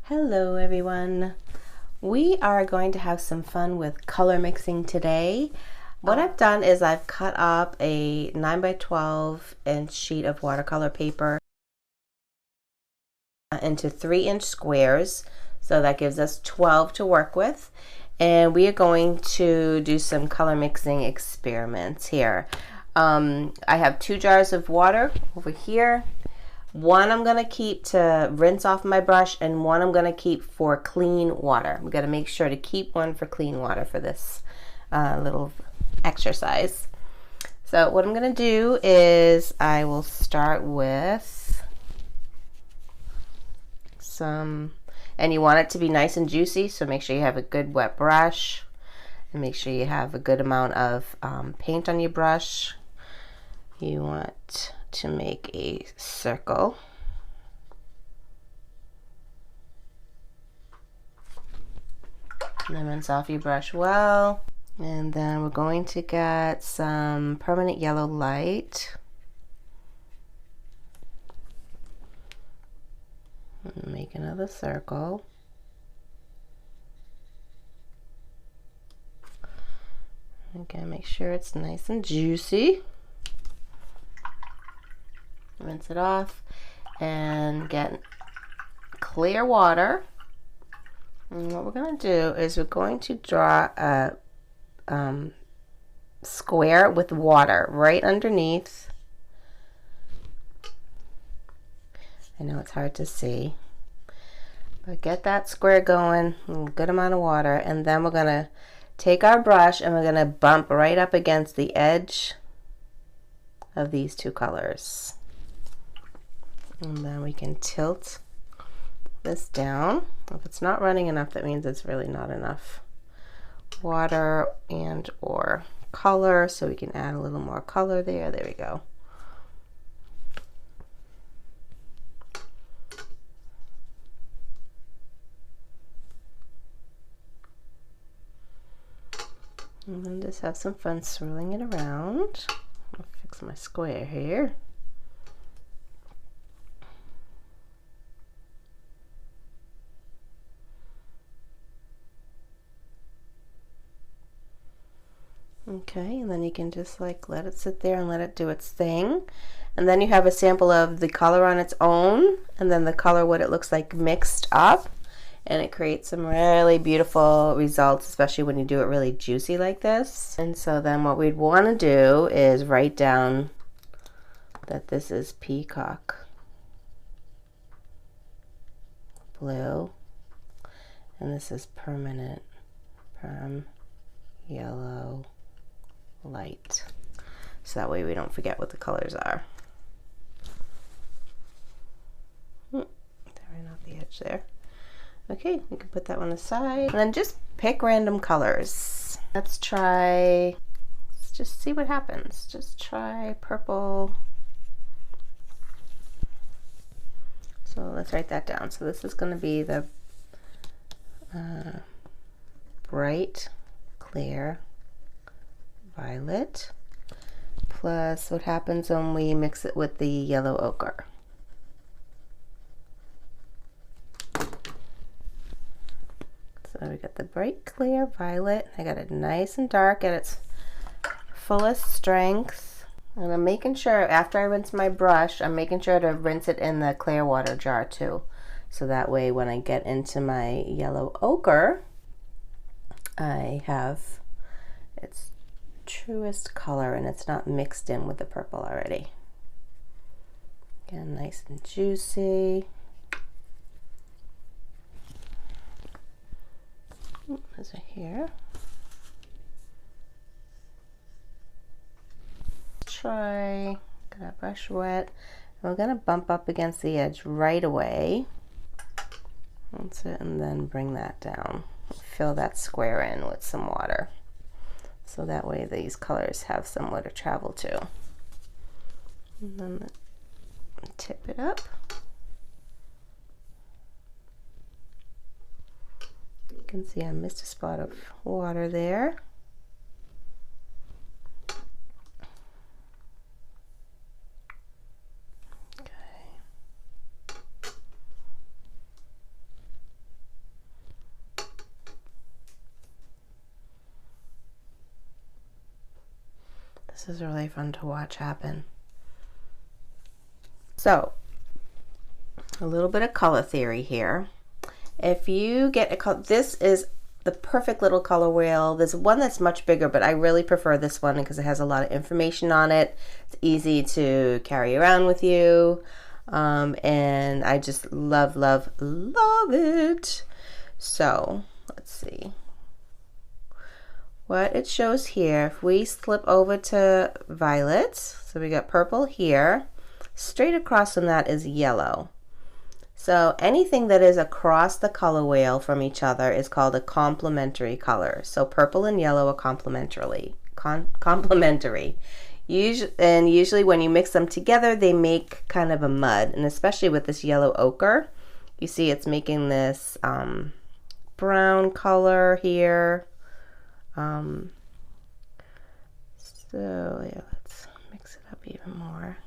Hello everyone. We are going to have some fun with color mixing today. What I've done is I've cut up a 9 by 12 inch sheet of watercolor paper into 3-inch squares. So that gives us 12 to work with. And we are going to do some color mixing experiments here. I have 2 jars of water over here. One I'm going to keep to rinse off my brush, and one I'm going to keep for clean water. I'm going to make sure to keep one for clean water for this little exercise. So what I'm going to do is I will start with some, and you want it to be nice and juicy, so make sure you have a good wet brush, and make sure you have a good amount of paint on your brush. You want to make a circle. And then rinse off your brush well. And then we're going to get some permanent yellow light. And make another circle. Again, make sure it's nice and juicy. Rinse it off and get clear water. And what we're going to do is we're going to draw a square with water right underneath. I know it's hard to see, but get that square going, a good amount of water, and then we're going to take our brush and we're going to bump right up against the edge of these two colors. And then we can tilt this down. If it's not running enough, that means it's really not enough water and or color, so we can add a little more color there. There we go. And then just have some fun swirling it around. I'll fix my square here. Okay, and then you can just like let it sit there and let it do its thing. And then you have a sample of the color on its own, and then the color what it looks like mixed up, and it creates some really beautiful results, especially when you do it really juicy like this. And so then what we'd want to do is write down that this is peacock blue, and this is permanent yellow light, so that way we don't forget what the colors are. Tearing out the edge there. Okay, we can put that one aside, and then just pick random colors. Let's just see what happens. Just try purple. So let's write that down. So this is going to be the bright clear violet plus what happens when we mix it with the yellow ochre. So we got the bright clear violet. I got it nice and dark at its fullest strength. And I'm making sure after I rinse my brush, I'm making sure to rinse it in the clear water jar too. So that way when I get into my yellow ochre, I have its truest color and it's not mixed in with the purple already. Again, nice and juicy. There's a here. Try, get our brush wet. And we're gonna bump up against the edge right away. That's it, and then bring that down. Fill that square in with some water. So that way these colors have somewhere to travel to. And then tip it up. You can see I missed a spot of water there. Okay. This is really fun to watch happen. So, a little bit of color theory here. If you get a color, this is the perfect little color wheel. There's one that's much bigger, but I really prefer this one because it has a lot of information on it. It's easy to carry around with you. And I just love, love, love it. So, let's see. What it shows here, if we flip over to violet, so we got purple here, straight across from that is yellow. So anything that is across the color wheel from each other is called a complementary color. So purple and yellow are complementary. Usually when you mix them together, they make kind of a mud. And especially with this yellow ochre, you see it's making this brown color here. So yeah, let's mix it up even more.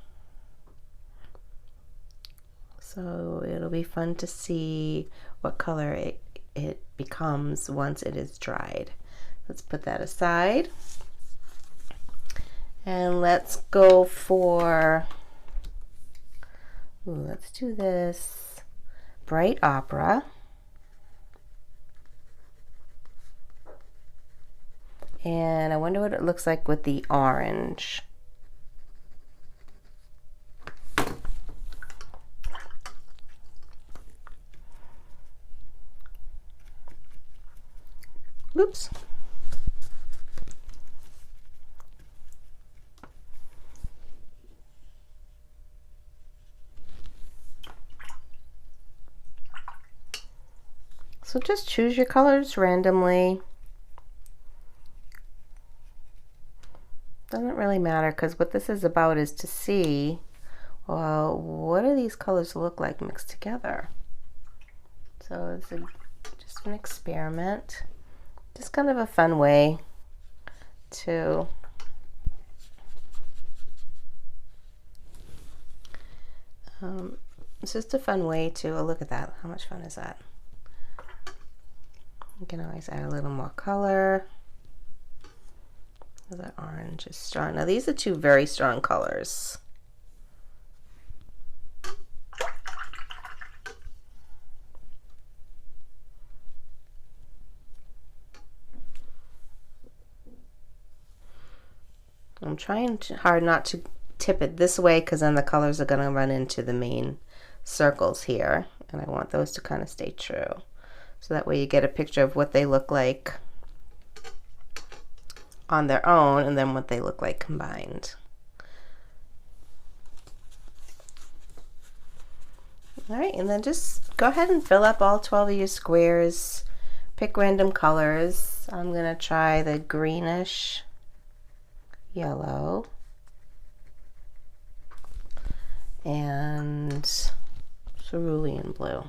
So it'll be fun to see what color it becomes once it is dried. Let's put that aside. And let's go for, let's do this bright opera. And I wonder what it looks like with the orange. Oops. So just choose your colors randomly. Doesn't really matter, because what this is about is to see, well, what do these colors look like mixed together? So it's just an experiment. Just kind of a fun way to it's just a fun way to, oh, look at that, how much fun is that? You can always add a little more color. That orange is strong. Now these are two very strong colors. I'm trying hard not to tip it this way because then the colors are going to run into the main circles here, and I want those to kind of stay true. So that way you get a picture of what they look like on their own and then what they look like combined. All right, and then just go ahead and fill up all 12 of your squares. Pick random colors. I'm going to try the greenish yellow and cerulean blue.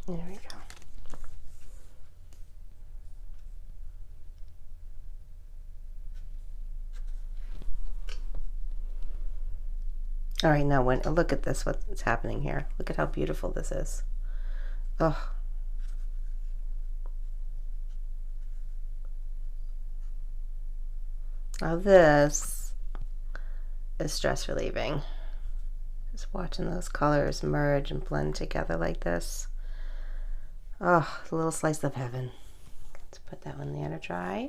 There we go. All right, now look at this, what's happening here. Look at how beautiful this is. Oh. Now this is stress relieving. Just watching those colors merge and blend together like this. Oh, a little slice of heaven. Let's put that one there to dry.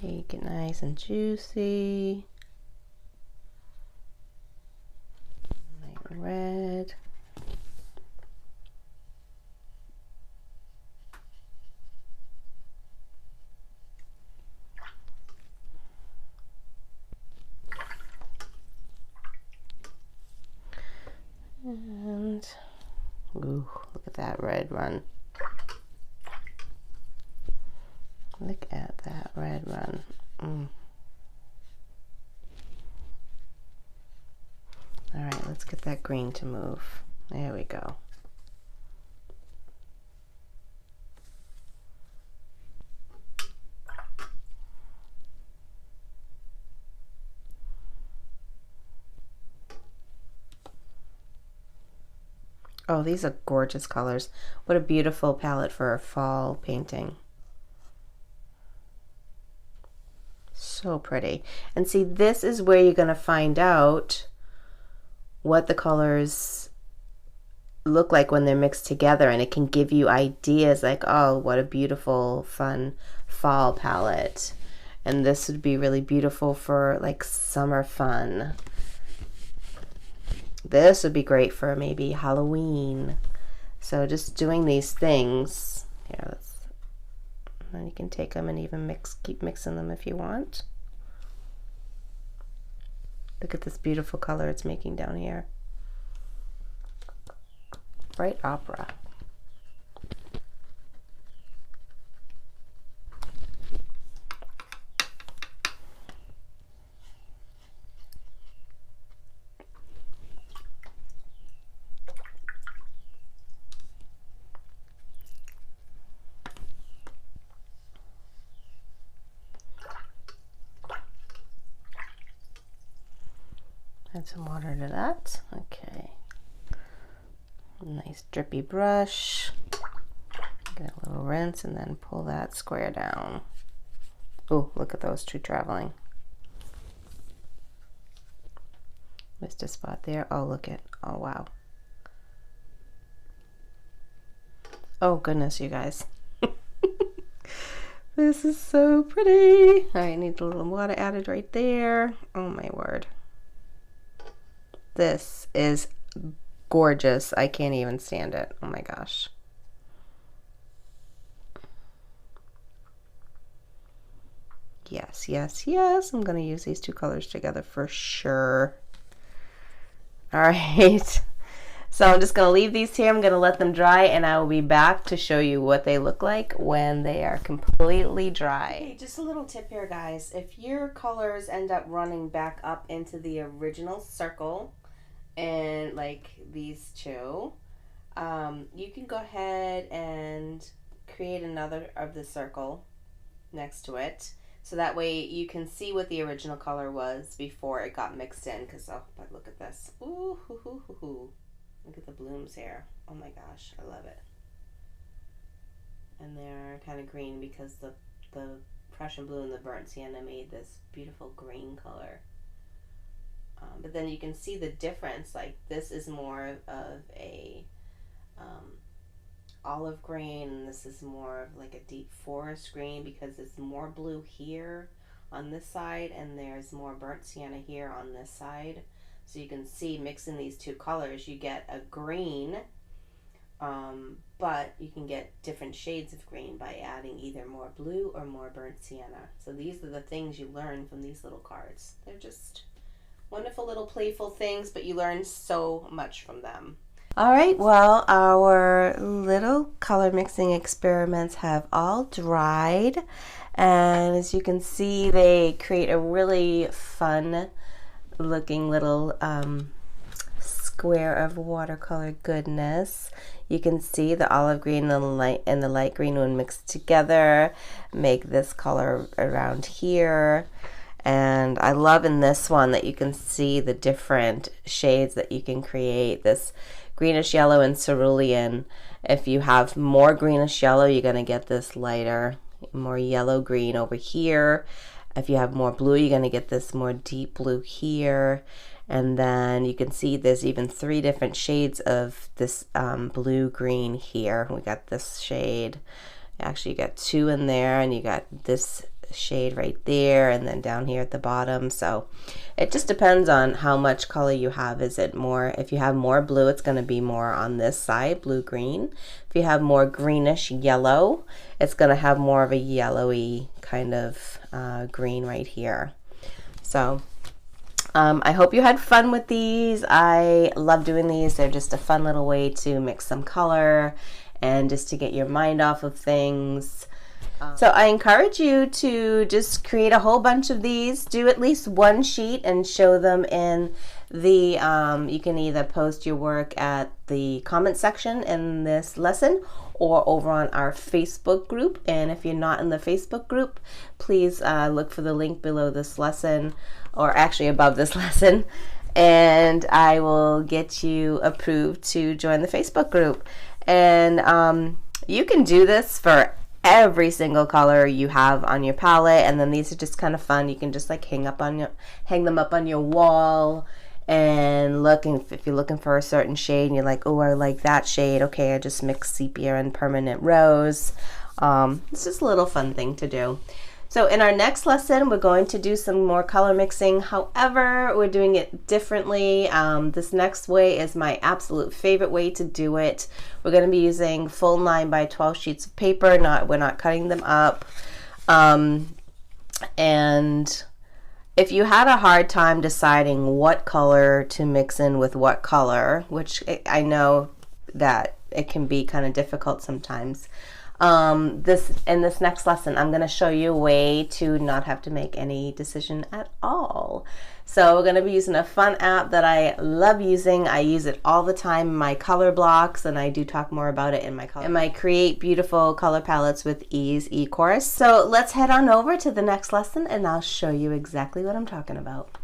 Make it nice and juicy. Light red. And ooh, look at that red run. Look at that red run. All right, let's get that green to move. There we go. Oh, these are gorgeous colors. What a beautiful palette for a fall painting. So pretty. And see, this is where you're going to find out what the colors look like when they're mixed together, and it can give you ideas like, oh, what a beautiful, fun fall palette. And this would be really beautiful for like summer fun. This would be great for maybe Halloween. So just doing these things. Here, and you can take them and even keep mixing them if you want. Look at this beautiful color it's making down here. Bright opera. Add some water to that. Okay. Nice drippy brush. Get a little rinse and then pull that square down. Oh, look at those two traveling. Missed a spot there. Oh, look at. Oh, wow. Oh, goodness, you guys. This is so pretty. I need a little water added right there. Oh, my word. This is gorgeous. I can't even stand it. Oh my gosh. Yes, yes, yes. I'm going to use these two colors together for sure. All right. So I'm just going to leave these here. I'm going to let them dry, and I will be back to show you what they look like when they are completely dry. Okay, just a little tip here, guys. If your colors end up running back up into the original circle, and like these two, you can go ahead and create another of the circle next to it, so that way you can see what the original color was before it got mixed in. Because oh, but look at this. Ooh, hoo, hoo, hoo, hoo. Look at the blooms here. Oh my gosh, I love it. And they're kind of green because the Prussian blue and the burnt sienna made this beautiful green color. But then you can see the difference. Like this is more of a olive green, and this is more of like a deep forest green because there's more blue here on this side and there's more burnt sienna here on this side. So you can see mixing these two colors, you get a green, but you can get different shades of green by adding either more blue or more burnt sienna. So these are the things you learn from these little cards. They're just wonderful little playful things, but you learn so much from them. All right, well, our little color mixing experiments have all dried, and as you can see, they create a really fun looking little square of watercolor goodness. You can see the olive green and the light green when mixed together make this color around here. And I love in this one that you can see the different shades that you can create. This greenish yellow and cerulean. If you have more greenish yellow, you're going to get this lighter, more yellow green over here. If you have more blue, you're going to get this more deep blue here. And then you can see there's even 3 different shades of this blue green here. We got this shade. Actually, you got 2 in there, and you got this shade right there, and then down here at the bottom. So it just depends on how much color you have. Is it more, if you have more blue, it's going to be more on this side, blue green. If you have more greenish yellow, it's going to have more of a yellowy kind of green right here. So I hope you had fun with these. I love doing these. They're just a fun little way to mix some color and just to get your mind off of things. So I encourage you to just create a whole bunch of these. Do at least one sheet and show them in the, you can either post your work at the comment section in this lesson or over on our Facebook group. And if you're not in the Facebook group, please look for the link below this lesson, or actually above this lesson, and I will get you approved to join the Facebook group. And you can do this for every single color you have on your palette, and then these are just kind of fun. You can just like hang them up on your wall and if you're looking for a certain shade and you're like, oh, I like that shade, okay, I just mix sepia and permanent rose. It's just a little fun thing to do. So in our next lesson, we're going to do some more color mixing. However, we're doing it differently. This next way is my absolute favorite way to do it. We're going to be using full 9x12 sheets of paper. We're not cutting them up. And if you had a hard time deciding what color to mix in with what color, which I know that it can be kind of difficult sometimes, in this next lesson, I'm going to show you a way to not have to make any decision at all. So we're going to be using a fun app that I love using. I use it all the time in my color blocks, and I do talk more about it in my Create Beautiful Color Palettes with Ease e-course. So let's head on over to the next lesson, and I'll show you exactly what I'm talking about.